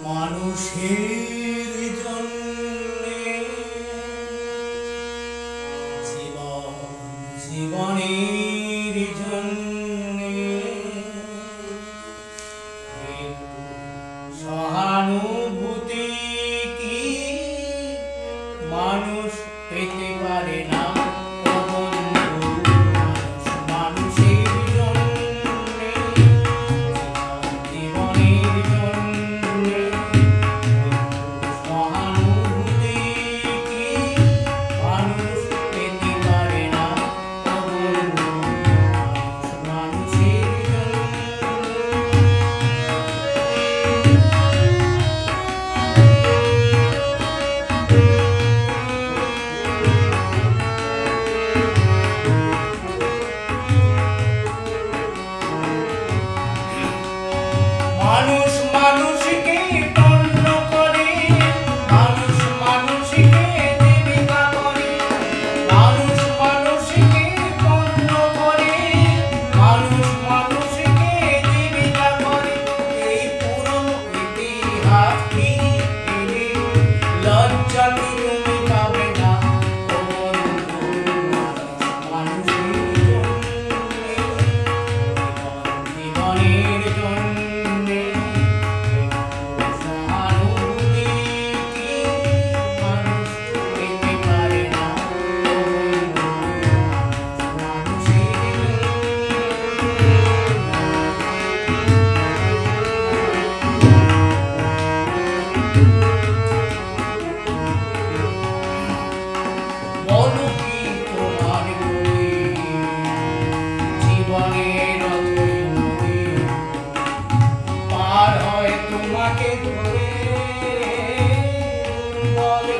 মানুষের জন্যে জীবনের জন্যে সহানুভূতি কি মানুষ পেতে পারে না? মানুষ মানুষকে পণ্য করে, মানুষ মানুষকে জীবিকা করে, মানুষ মানুষকে পণ্য করে, মানুষ মানুষকে জীবিকা করে। এই পুরনো ইতিহাস ফিরে এলে লজ্জা তুমি পাবে না। জীবনের জন্য তোমাকে ধরে বলে